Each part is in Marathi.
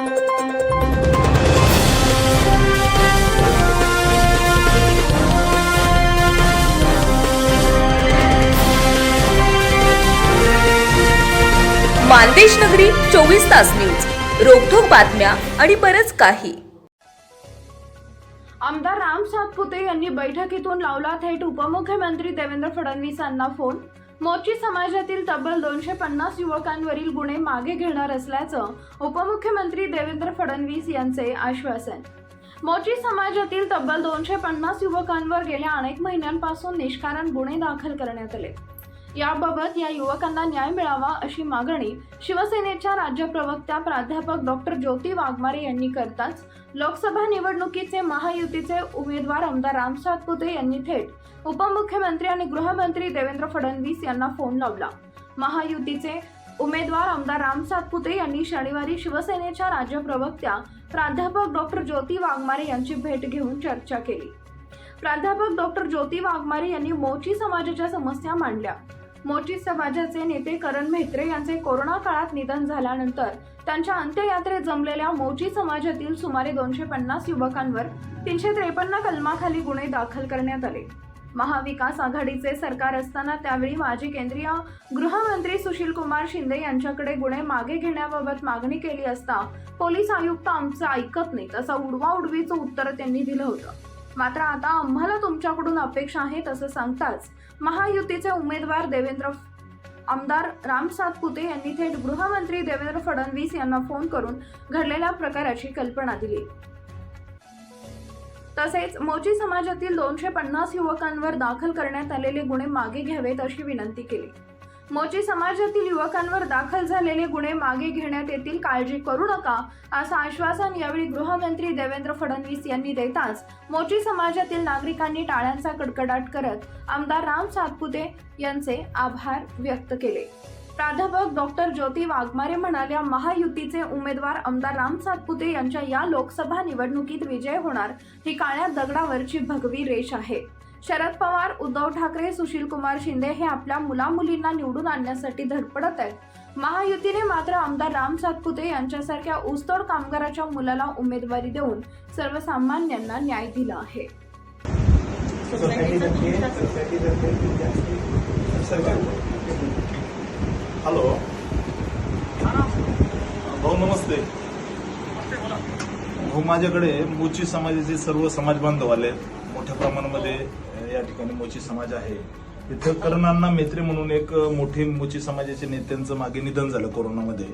मानदेश नगरी 24 तास न्यूज, रोखोक बातम्या आणि बरच काही। आमदार राम सातपुते यांनी बैठकीतून लावला थेट उपमुख्यमंत्री देवेंद्र फडणवीस यांना फोन। मोची समाजातील तब्बल 250 युवकांवरील गुन्हे मागे घेणार असल्याचं उपमुख्यमंत्री देवेंद्र फडणवीस यांचे आश्वासन। मोची समाजातील तब्बल 250 युवकांवर गेल्या अनेक महिन्यांपासून निष्कारण गुन्हे दाखल करण्यात आले। याबाबत या युवकांना न्याय मिळावा अशी मागणी शिवसेनेच्या राज्य प्रवक्त्या प्राध्यापक डॉक्टर ज्योती वाघमारे यांनी करताच लोकसभा निवडणुकीचे महायुतीचे उमेदवार आमदार राम सातपुते यांनी थेट उपमुख्यमंत्री आणि गृहमंत्री देवेंद्र फडणवीस यांना फोन लावला। महायुतीचे उमेदवार आमदार राम सातपुते यांनी शनिवारी शिवसेनेच्या राज्य प्रवक्त्या प्राध्यापक डॉक्टर ज्योती वाघमारे यांची भेट घेऊन चर्चा केली। प्राध्यापक डॉक्टर ज्योती वाघमारे यांनी मोची समाजाच्या समस्या मांडल्या। मोची समाजाचे नेते करण म्हेत्रे यांचे कोरोना काळात निधन झाल्यानंतर त्यांच्या अंत्ययात्रेत जमलेल्या मोची समाजातील सुमारे 250 युवकांवर 353 कलमाखाली गुन्हे दाखल करण्यात आले। महाविकास आघाडीचे सरकार असताना त्यावेळी माजी केंद्रीय गृहमंत्री सुशील कुमार शिंदे यांच्याकडे गुन्हे मागे घेण्याबाबत मागणी केली असता पोलीस आयुक्त आमचं ऐकत नाहीत असं उडवाउडवीचं उत्तर त्यांनी दिलं होतं। मात्र आता आम्हाला तुमच्याकडून अपेक्षा आहेत असं सांगताच महायुतीचे उमेदवार आमदार राम सातपुते यांनी थेट गृहमंत्री देवेंद्र फडणवीस यांना फोन करून घडलेल्या प्रकाराची कल्पना दिली। तसेच मोची समाजातील 250 युवकांवर दाखल करण्यात आलेले गुन्हे मागे घ्यावेत अशी विनंती केली। मोची समाजातील युवकांवर दाखल झालेले गुन्हे मागे घेण्यात येतील, काळजी करू नका असं आश्वासन यावेळी गृहमंत्री देवेंद्र फडणवीस यांनी देताच मोची समाजातील नागरिकांनी टाळ्यांचा कडकडाट करत आमदार राम सातपुते यांचे आभार व्यक्त केले। प्राध्यापक डॉक्टर ज्योती वाघमारे म्हणाल्या, महायुतीचे उमेदवार आमदार राम सातपुते यांच्या या लोकसभा निवडणुकीत विजय होणार ही काळ्या दगडावरची भगवी रेष आहे। शरद पवार, उद्धव ठाकरे, सुशील कुमार शिंदे हे आपल्या मुलामुलींना निवडून आणण्यासाठी धडपडत आहेत। महायुतीने मात्र आमदार राम सातपुते यांच्यासारख्या ऊसतोड कामगाराच्या मुलाला उमेदवारी देऊन सर्वसामान्यांना न्याय दिला आहे। हॅलो भाऊ, नमस्ते भाऊ, माझ्याकडे मोची समाजाचे सर्व समाज बांधव आले। मोठ्या प्रमाणामध्ये या ठिकाणी मोची समाज आहे। इथं करण म्हेत्रे म्हणून एक मोठी मोची समाजाच्या नेत्यांचं मागे निधन झालं कोरोनामध्ये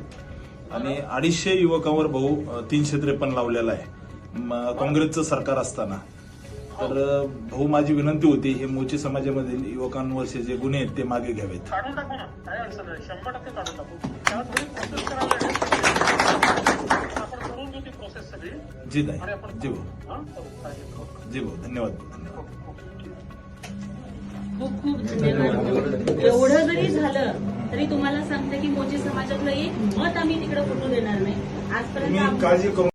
आणि 250 युवकांवर भाऊ 353 लावलेला आहे काँग्रेसचं सरकार असताना। तर भाऊ, माझी विनंती होती हे मोची समाजामधील युवकांवरचे जे गुन्हे आहेत ते मागे घ्यावेत। जी नाही, जी भाऊ, जी भाऊ, धन्यवाद। खूप खूप धन्यवाद। एवढं जरी झालं तरी तुम्हाला सांगते की मोची समाजातलं एक मत आम्ही तिकडे फुटू देणार नाही। आजपर्यंत काळजी करू